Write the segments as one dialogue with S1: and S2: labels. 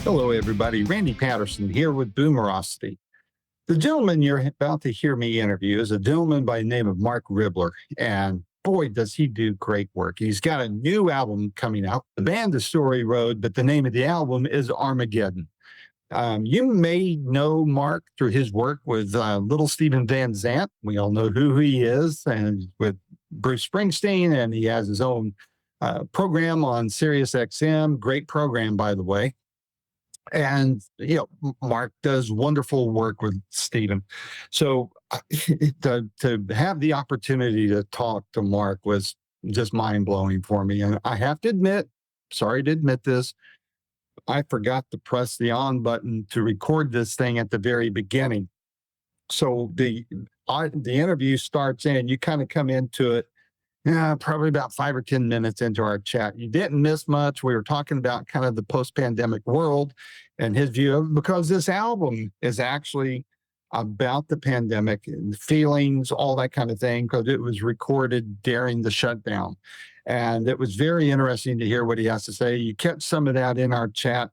S1: Hello, everybody. Randy Patterson here with Boomerosity. The gentleman you're about to hear me interview is a gentleman by the name of Marc Ribler. And boy, does he do great work. He's got a new album coming out. The band is Story Road, but the name of the album is Armageddon. You may know Mark through his work with little Stevie Van Zandt. We all know who he is, and with Bruce Springsteen, and he has his own program on Sirius XM. Great program, by the way. And Mark does wonderful work with Stephen. So to have the opportunity to talk to Mark was just mind blowing for me. And I have to admit, sorry to admit this, I forgot to press the on button to record this thing at the very beginning. So the interview starts in, you kind of come into it, probably about 5 or 10 minutes into our chat. You didn't miss much. We were talking about kind of the post-pandemic world and his view of it, because this album is actually about the pandemic and feelings, all that kind of thing, because it was recorded during the shutdown. And it was very interesting to hear what he has to say. You catch some of that in our chat,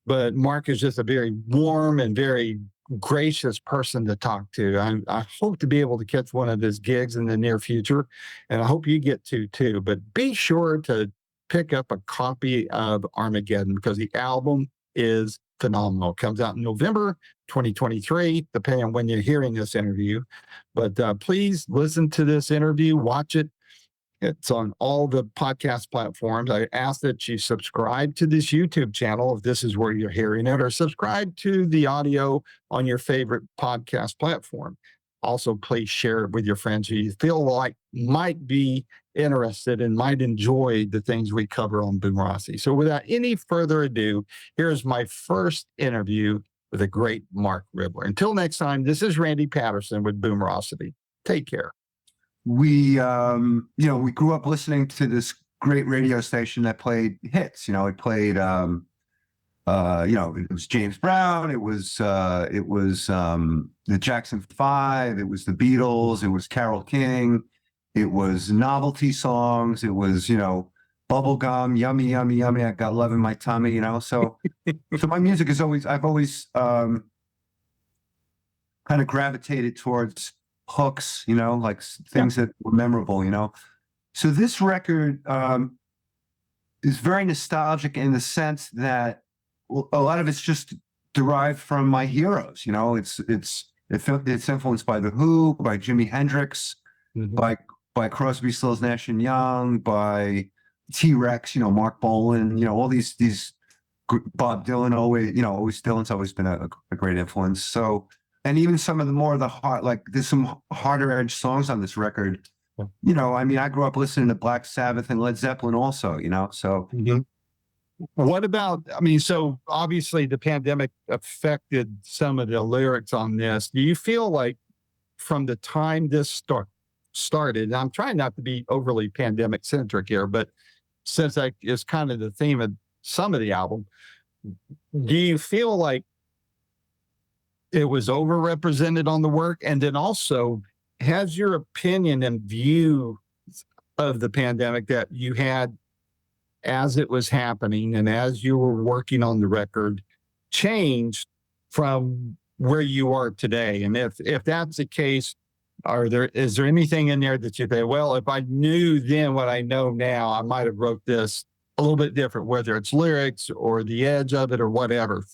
S1: but Mark is just a very warm and very gracious person to talk to. I hope to be able to catch one of his gigs in the near future, and I hope you get to too. But be sure to pick up a copy of Armageddon, because the album is phenomenal. It comes out in November 2023, depending on when you're hearing this interview. But please listen to this interview, watch it. It's on all the podcast platforms. I ask that you subscribe to this YouTube channel if this is where you're hearing it, or subscribe to the audio on your favorite podcast platform. Also, please share it with your friends who you feel like might be interested and might enjoy the things we cover on Boomerosity. So without any further ado, here's my first interview with the great Marc Ribler. Until next time, this is Randy Patterson with Boomerosity. Take care.
S2: We grew up listening to this great radio station that played hits. It played, it was James Brown. It was the Jackson 5. It was the Beatles. It was Carole King. It was novelty songs. It was, bubblegum, yummy, yummy, yummy. I got love in my tummy, So my music is I've always kind of gravitated towards hooks, like things that were memorable, So this record is very nostalgic in the sense that a lot of it's just derived from my heroes. It's influenced by The Who, by Jimi Hendrix, by Crosby, Stills, Nash and Young, by T-Rex, Mark Bolan, all these Bob Dylan, always Dylan's always been a great influence. So. And even some of the more of the hard, like there's some harder edge songs on this record. I grew up listening to Black Sabbath and Led Zeppelin also, so.
S1: Mm-hmm. What about, so obviously the pandemic affected some of the lyrics on this. Do you feel like from the time this started, and I'm trying not to be overly pandemic centric here, but since that is kind of the theme of some of the album, do you feel like it was overrepresented on the work? And then also, has your opinion and view of the pandemic that you had as it was happening and as you were working on the record changed from where you are today? And if that's the case, is there anything in there that you say, well, if I knew then what I know now, I might have wrote this a little bit different, whether it's lyrics or the edge of it or whatever?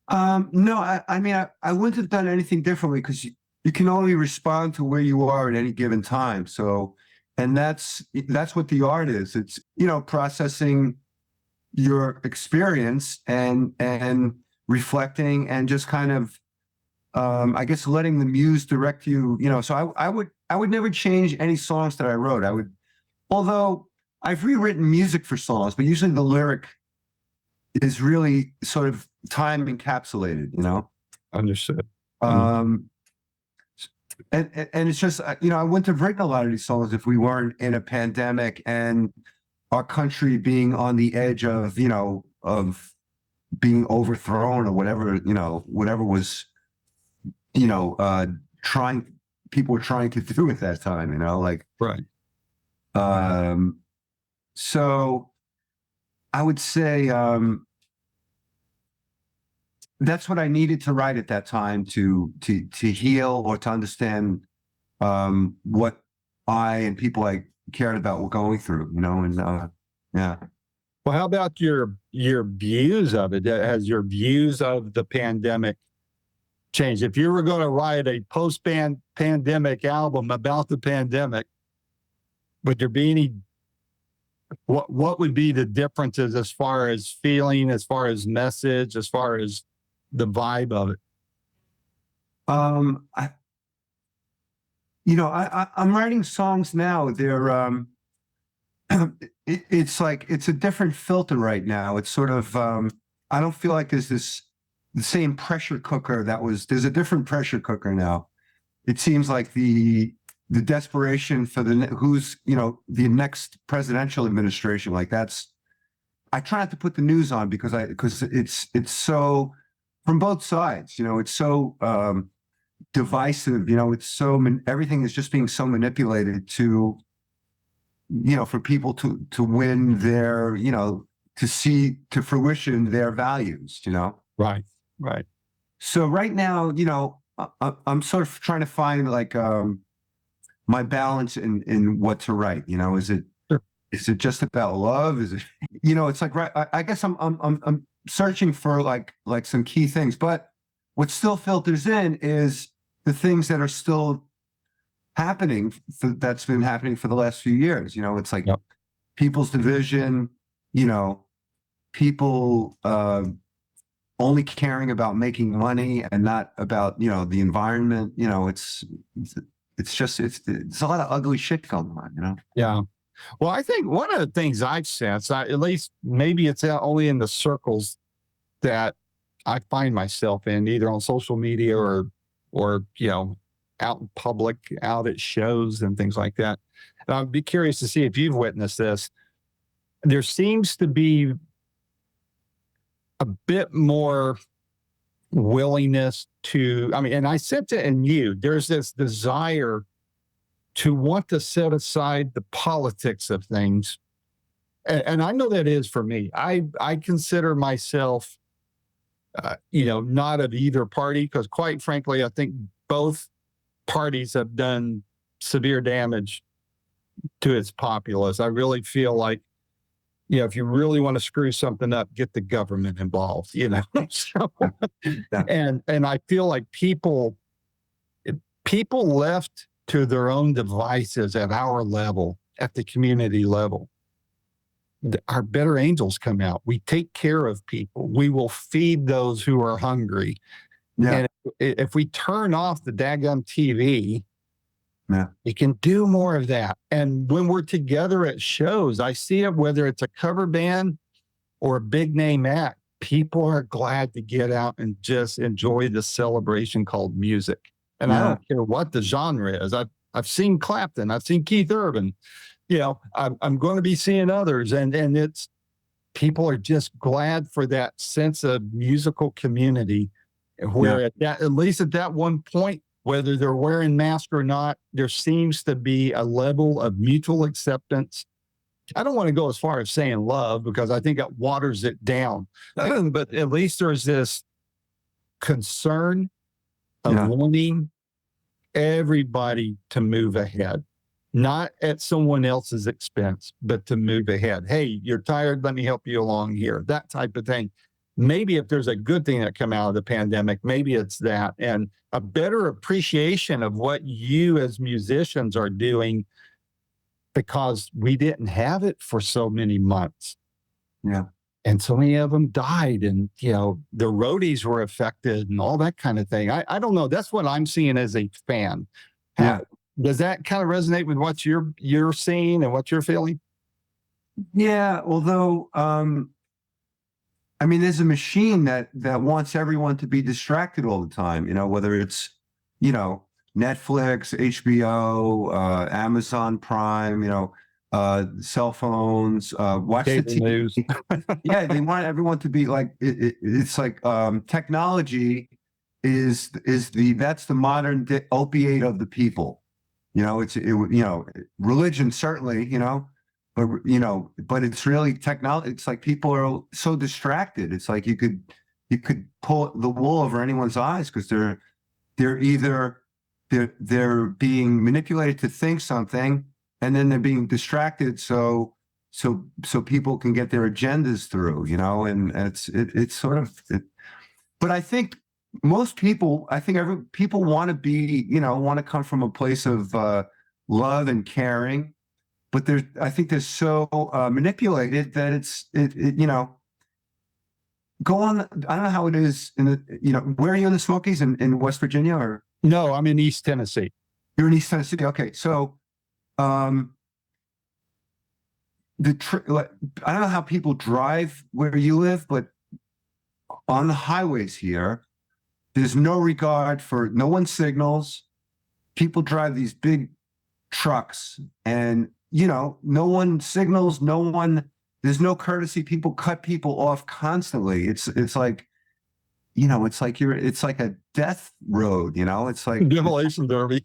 S2: No, I wouldn't have done anything differently, because you can only respond to where you are at any given time. So, and that's what the art is. It's, processing your experience and reflecting and just kind of, I guess, letting the muse direct you, so I would never change any songs that I wrote. Although I've rewritten music for songs, but usually the lyric is really sort of time encapsulated,
S1: Understood.
S2: And it's just, I wouldn't have written a lot of these songs if we weren't in a pandemic and our country being on the edge of, of being overthrown or whatever, whatever was, people were trying to do at that time,
S1: Right.
S2: So I would say, that's what I needed to write at that time to heal or to understand what I and people I cared about were going through, and yeah.
S1: Well, how about your views of it? Has your views of the pandemic changed? If you were going to write a post-pandemic album about the pandemic, would there be any? What would be the differences as far as feeling, as far as message, as far as the vibe of it?
S2: I, I'm writing songs now. They're it's like it's a different filter right now. It's sort of I don't feel like there's the same pressure cooker there's a different pressure cooker now. It seems like the desperation for the next presidential administration, like that's, I try not to put the news on because it's so from both sides, it's so divisive, it's so everything is just being so manipulated to, for people to win their, to see to fruition their values,
S1: Right, right.
S2: So right now, I'm sort of trying to find like my balance in what to write.
S1: Sure.
S2: Is it just about love? Is it, it's like, right. I guess I'm searching for like some key things, but what still filters in is the things that are still happening that's been happening for the last few years. It's like
S1: Yep.
S2: people's division, people only caring about making money and not about, the environment. It's just, it's a lot of ugly shit going on,
S1: Yeah. Well, I think one of the things I've sensed, at least maybe it's only in the circles that I find myself in, either on social media or out in public, out at shows and things like that. And I'd be curious to see if you've witnessed this. There seems to be a bit more willingness to, and I sense it in you. There's this desire to want to set aside the politics of things. And I know that is for me. I consider myself, not of either party, because quite frankly, I think both parties have done severe damage to its populace. I really feel like, if you really want to screw something up, get the government involved, So, and I feel like people left to their own devices at our level, at the community level, our better angels come out. We take care of people. We will feed those who are hungry.
S2: Yeah.
S1: And if we turn off the daggum TV,
S2: Yeah.
S1: we can do more of that. And when we're together at shows, I see it, whether it's a cover band or a big name act, people are glad to get out and just enjoy the celebration called music. And I don't care what the genre is. I've seen Clapton, I've seen Keith Urban, I'm going to be seeing others. And it's, people are just glad for that sense of musical community where at least at that one point, whether they're wearing masks or not, there seems to be a level of mutual acceptance. I don't want to go as far as saying love because I think that waters it down. But at least there's this concern of wanting everybody to move ahead, not at someone else's expense, but to move ahead. Hey, you're tired. Let me help you along here. That type of thing. Maybe if there's a good thing that come out of the pandemic, maybe it's that, and a better appreciation of what you as musicians are doing because we didn't have it for so many months.
S2: Yeah.
S1: And so many of them died and, the roadies were affected and all that kind of thing. I don't know. That's what I'm seeing as a fan.
S2: Yeah.
S1: Does that kind of resonate with what you're seeing and what you're feeling?
S2: Yeah. Although, there's a machine that wants everyone to be distracted all the time, whether it's, Netflix, HBO, Amazon Prime, cell phones, watch the TV.
S1: News.
S2: Yeah, they want everyone to be like, it's like technology is that's the modern opiate of the people. Religion certainly, but it's really technology. It's like people are so distracted. It's like you could you could pull the wool over anyone's eyes, because they're either they're being manipulated to think something, and then they're being distracted so people can get their agendas through, and it's sort of but I think most people, people want to be, want to come from a place of love and caring, but I think they're so manipulated that go on. I don't know how it is where are you in the Smokies, in West Virginia, or?
S1: No, I'm in East Tennessee.
S2: You're in East Tennessee. Okay. So, I don't know how people drive where you live, but on the highways here, there's no regard for, no one signals. People drive these big trucks, and no one signals, there's no courtesy. People cut people off constantly. It's like, it's like a death road, it's like
S1: Demolition derby.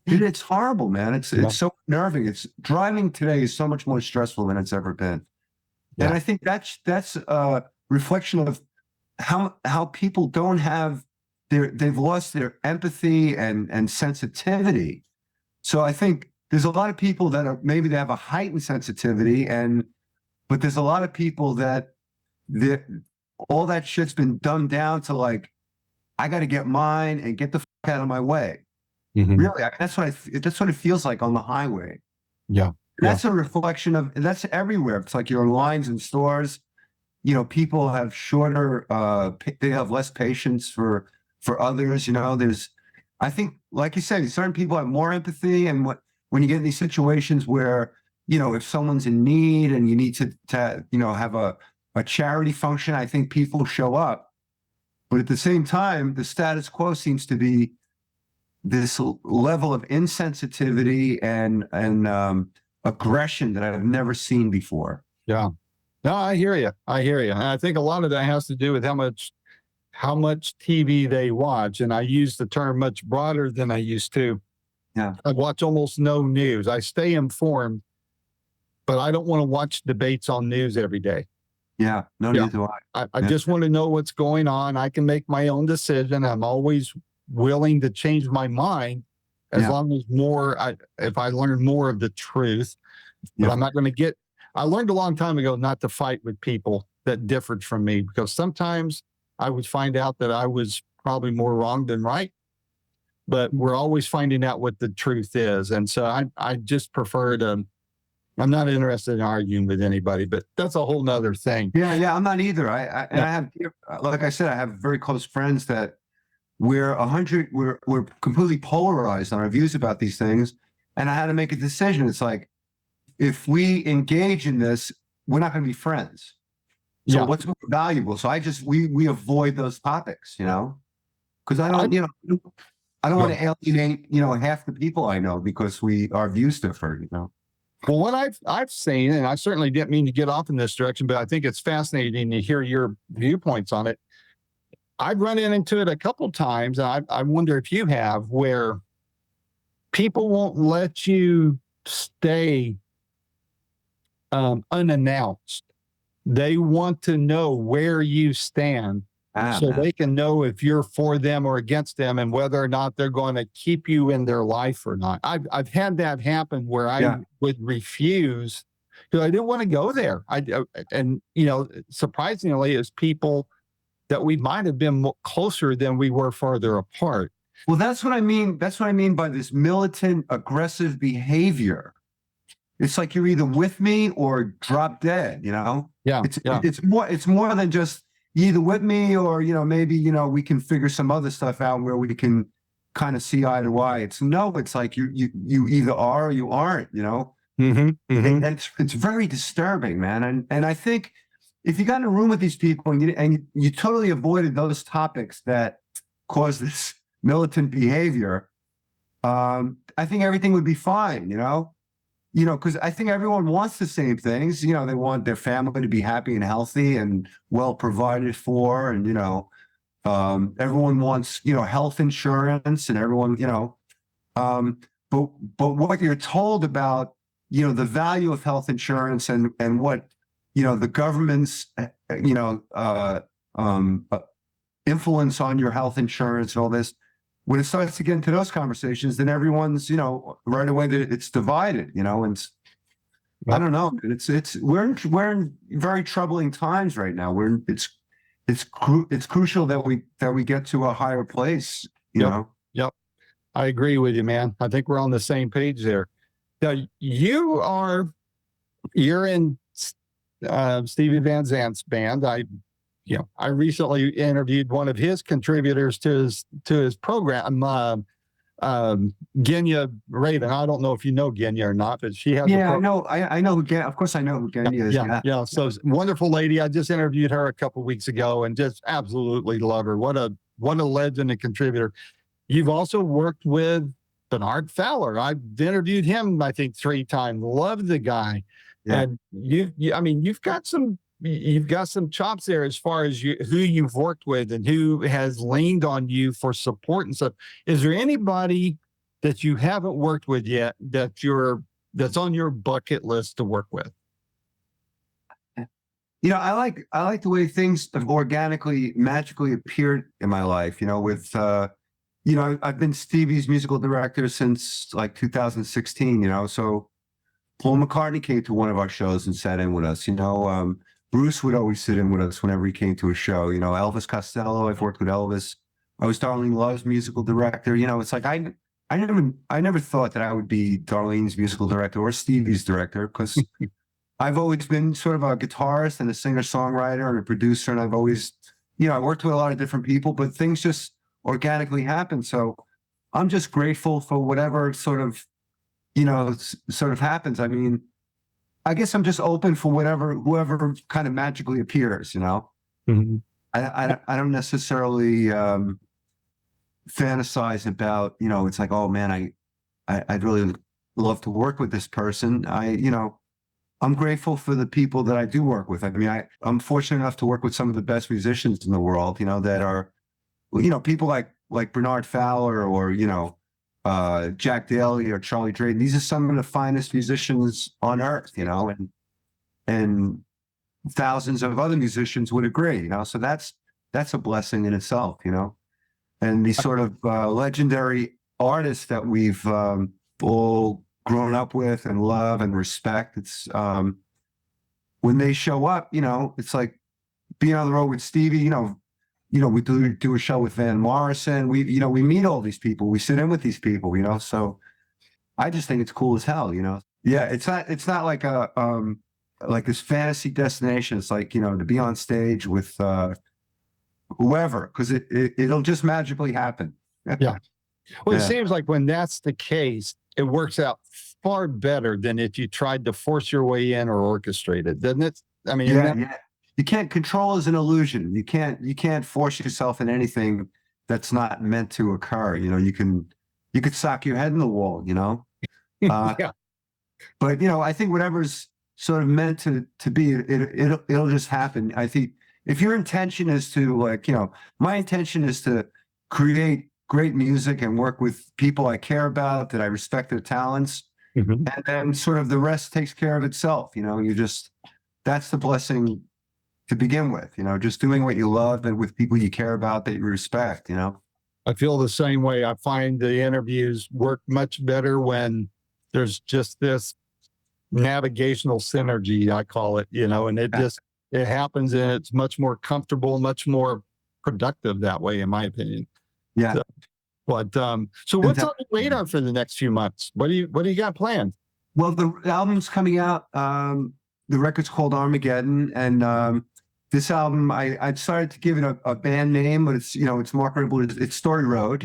S2: dude, it's horrible, man. It's so nerving. It's driving today is so much more stressful than it's ever been. Yeah. And I think that's a reflection of how people don't have they've lost their empathy and sensitivity. So I think there's a lot of people that maybe they have a heightened sensitivity, but there's a lot of people that all that shit's been dumbed down to, like, I got to get mine and get the fuck out of my way. Mm-hmm. Really, that's what it feels like on the highway.
S1: Yeah.
S2: That's a reflection of, that's everywhere. It's like you're in lines in stores. People have shorter, they have less patience for others. I think, like you said, certain people have more empathy. And when you get in these situations where, if someone's in need and you need to have a charity function, I think people show up. But at the same time, the status quo seems to be this level of insensitivity and aggression that I've never seen before.
S1: Yeah. No, I hear you. And I think a lot of that has to do with how much TV they watch. And I use the term much broader than I used to.
S2: Yeah.
S1: I watch almost no news. I stay informed, but I don't want to watch debates on news every day.
S2: Yeah. No, neither do I.
S1: I just want to know what's going on. I can make my own decision. I'm always willing to change my mind as long as if I learn more of the truth. But I'm not going to I learned a long time ago not to fight with people that differed from me, because sometimes I would find out that I was probably more wrong than right, but we're always finding out what the truth is. And so I just prefer I'm not interested in arguing with anybody, but that's a whole nother thing.
S2: Yeah, I'm not either. I have, like I said, I have very close friends that we're completely polarized on our views about these things. And I had to make a decision. It's like, if we engage in this, we're not going to be friends. So what's more valuable? So we avoid those topics, because I don't want to alienate, half the people I know because our views differ,
S1: Well, what I've seen, and I certainly didn't mean to get off in this direction, but I think it's fascinating to hear your viewpoints on it. I've run into it a couple times, and I wonder if you have, where people won't let you stay unannounced. They want to know where you stand so they can know if you're for them or against them, and whether or not they're going to keep you in their life or not. I've had that happen where I would refuse because I didn't want to go there. Surprisingly, it's people that we might have been closer than we were farther apart.
S2: Well, that's what I mean. That's what I mean by this militant, aggressive behavior. It's like you're either with me or drop dead, Yeah. It's more than just either with me or, maybe, we can figure some other stuff out where we can kind of see eye to eye. It's like you either are or you aren't,
S1: Mm-hmm.
S2: And it's very disturbing, man. And I think if you got in a room with these people and you totally avoided those topics that cause this militant behavior, I think everything would be fine, because I think everyone wants the same things. They want their family to be happy and healthy and well provided for. And, everyone wants, health insurance, and everyone, but what you're told about, the value of health insurance and what, the government's, influence on your health insurance and all this. When it starts to get into those conversations, then everyone's, right away that it's divided, and I don't know. We're in very troubling times right now. It's crucial that we get to a higher place,
S1: Yep. Yep. I agree with you, man. I think we're on the same page there. Now you're in Stevie Van Zandt's band. I recently interviewed one of his contributors to his program, Genya Raven. I don't know if you know Genya or not, but she has.
S2: I know. I know who Of course, I know who Genya is.
S1: Yeah. So wonderful lady. I just interviewed her a couple of weeks ago, and just absolutely love her. What a legend and contributor. You've also worked with Bernard Fowler. I've interviewed him, I think, 3 times. Love the guy. Yeah. And you've got some chops there as far as who you've worked with and who has leaned on you for support and stuff. Is there anybody that you haven't worked with yet that's on your bucket list to work with?
S2: I like the way things have organically, magically appeared in my life. With I've been Stevie's musical director since like 2016. So Paul McCartney came to one of our shows and sat in with us. Bruce would always sit in with us whenever he came to a show. Elvis Costello, I've worked with Elvis. I was Darlene Love's musical director. It's like I never thought that I would be Darlene's musical director or Stevie's director, because I've always been sort of a guitarist and a singer-songwriter and a producer, and I've always, I worked with a lot of different people, but things just organically happen. So I'm just grateful for whatever sort of happens. I mean, I guess I'm just open for whoever kind of magically appears,
S1: Mm-hmm.
S2: I don't necessarily fantasize about, it's like, oh man, I'd really love to work with this person. I'm grateful for the people that I do work with. I mean, I'm fortunate enough to work with some of the best musicians in the world, that are, people like Bernard Fowler or, Jack Daly or Charlie Drayton. These are some of the finest musicians on earth, and thousands of other musicians would agree, so that's a blessing in itself, and these sort of legendary artists that we've all grown up with and love and respect. It's when they show up, it's like being on the road with Stevie, we do a show with Van Morrison. We meet all these people. We sit in with these people, so I just think it's cool as hell, Yeah, it's not like like this fantasy destination. It's like, to be on stage with whoever, because it'll just magically happen.
S1: Yeah. Well, it seems like when that's the case, it works out far better than if you tried to force your way in or orchestrate it, doesn't it? I mean,
S2: yeah. You can't. Control is an illusion. You can't force yourself in anything that's not meant to occur. You could sock your head in the wall,
S1: Yeah.
S2: But I think whatever's sort of meant to be, it'll just happen. I think if your intention is to, my intention is to create great music and work with people I care about, that I respect their talents,
S1: Mm-hmm.
S2: and then sort of the rest takes care of itself. That's the blessing to begin with, just doing what you love and with people you care about, that you respect,
S1: I feel the same way. I find the interviews work much better when there's just this navigational synergy, I call it, and it happens, and it's much more comfortable, much more productive that way, in my opinion.
S2: Yeah.
S1: So what's on the radar for the next few months? What do you got planned?
S2: Well, the album's coming out. The record's called Armageddon, and this album, I started to give it a band name, but it's Marc Ribler. It's Story Road.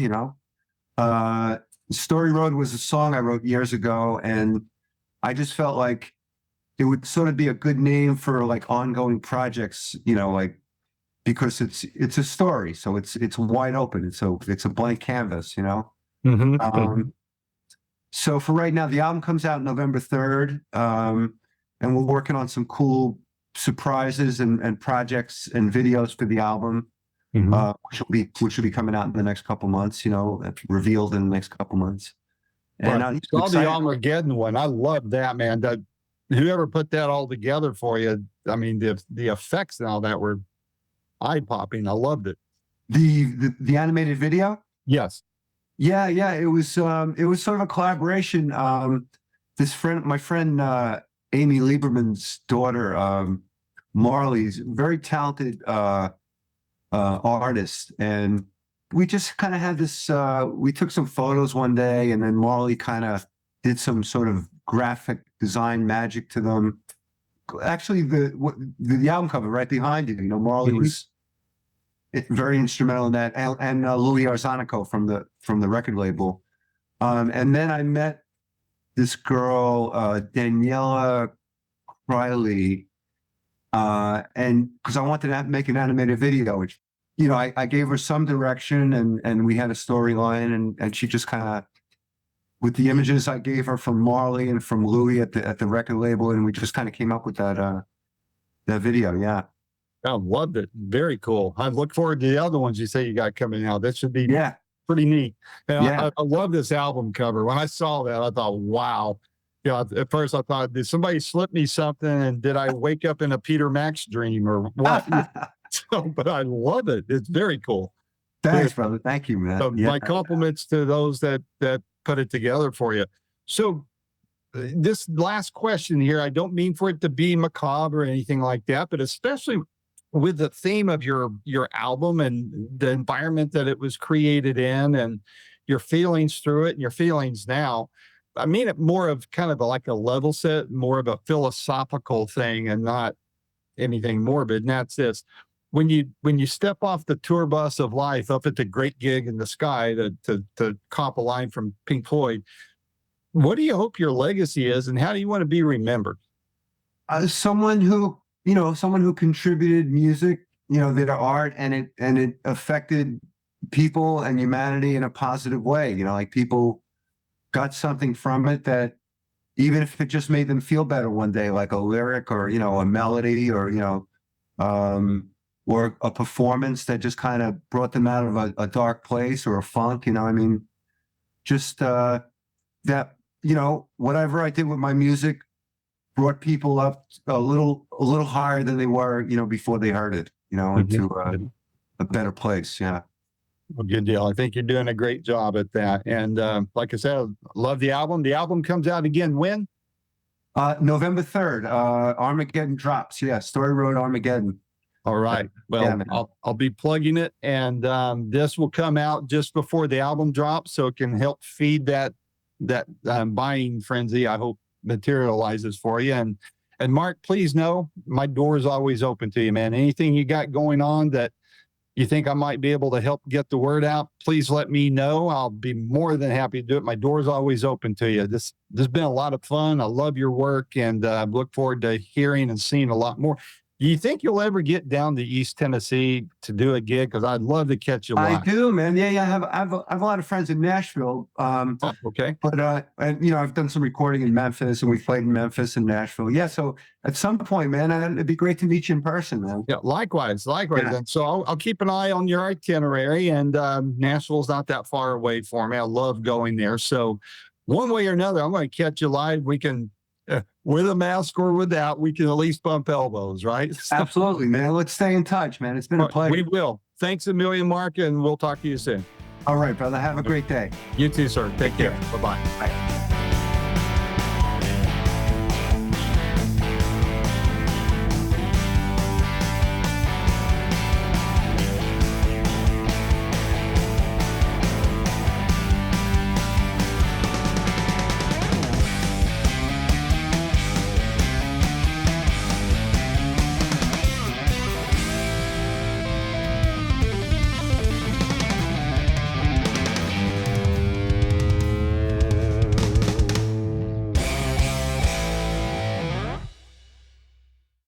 S2: Story Road was a song I wrote years ago, and I just felt like it would sort of be a good name for like ongoing projects, because it's a story, so it's wide open. It's a blank canvas,
S1: Mm-hmm.
S2: So for right now, the album comes out November 3rd, and we're working on some cool surprises and projects and videos for the album,
S1: Mm-hmm.
S2: Which will be coming out in the next couple months, revealed in the next couple months. And
S1: I saw the Armageddon one. I love that, man. Whoever put that all together for you, I mean, the effects and all that were eye-popping. I loved it.
S2: The animated video.
S1: Yes.
S2: Yeah, yeah. It was sort of a collaboration. My friend Amy Lieberman's daughter, Marley's very talented artist, and we just kind of had this. We took some photos one day, and then Marley kind of did some sort of graphic design magic to them. Actually, the album cover right behind you, Marley was very instrumental in that, and Louis Arzanico from the record label. And then I met this girl, Daniela Riley, and because I wanted to make an animated video, which, I gave her some direction, and we had a storyline, and she just kind of, with the images I gave her from Marley and from Louis at the record label, and we just kind of came up with that video. Yeah.
S1: I loved it. Very cool. I look forward to the other ones you say you got coming out. That should be pretty neat. And
S2: Yeah.
S1: I love this album cover. When I saw that, I thought, wow. At first I thought, did somebody slip me something? And did I wake up in a Peter Max dream or what? But I love it. It's very cool.
S2: Thanks, brother. Thank you, man.
S1: So my compliments to those that put it together for you. So this last question here, I don't mean for it to be macabre or anything like that, but especially with the theme of your album and the environment that it was created in and your feelings through it and your feelings now. I mean it more of kind of like a level set, more of a philosophical thing and not anything morbid. And that's this. When you step off the tour bus of life up at the great gig in the sky to cop a line from Pink Floyd, what do you hope your legacy is and how do you want to be remembered?
S2: Someone who contributed music, that art, and it affected people and humanity in a positive way. Like people got something from it that, even if it just made them feel better one day, like a lyric or, a melody or, or a performance that just kind of brought them out of a dark place or a funk, just that, whatever I did with my music brought people up a little higher than they were, before they heard it, into a better place. Yeah.
S1: Well, good deal. I think you're doing a great job at that. And like I said, I love the album. The album comes out again when?
S2: November 3rd. Armageddon drops. Yeah, Story Road Armageddon.
S1: All right. Well, yeah, I'll be plugging it, and this will come out just before the album drops, so it can help feed that buying frenzy. I hope materializes for you. And Marc, please know my door is always open to you, man. Anything you got going on that you think I might be able to help get the word out, please let me know. I'll be more than happy to do it. My door is always open to you. This has been a lot of fun. I love your work, and look forward to hearing and seeing a lot more. Do you think you'll ever get down to East Tennessee to do a gig? Because I'd love to catch you live.
S2: I do, man. Yeah. I have a lot of friends in Nashville.
S1: Okay.
S2: But and I've done some recording in Memphis, and we played in Memphis and Nashville. Yeah. So at some point, man, it'd be great to meet you in person, man.
S1: Yeah. Likewise.
S2: Yeah.
S1: And so I'll keep an eye on your itinerary, and Nashville's not that far away for me. I love going there. So one way or another, I'm going to catch you live. We can. With a mask or without, we can at least bump elbows, right?
S2: Absolutely, man. Let's stay in touch, man. It's been a pleasure.
S1: We will. Thanks a million, Marc, and we'll talk to you soon.
S2: All right, brother. Have a great day.
S1: You too, sir. Take care. Bye-bye.
S2: Bye.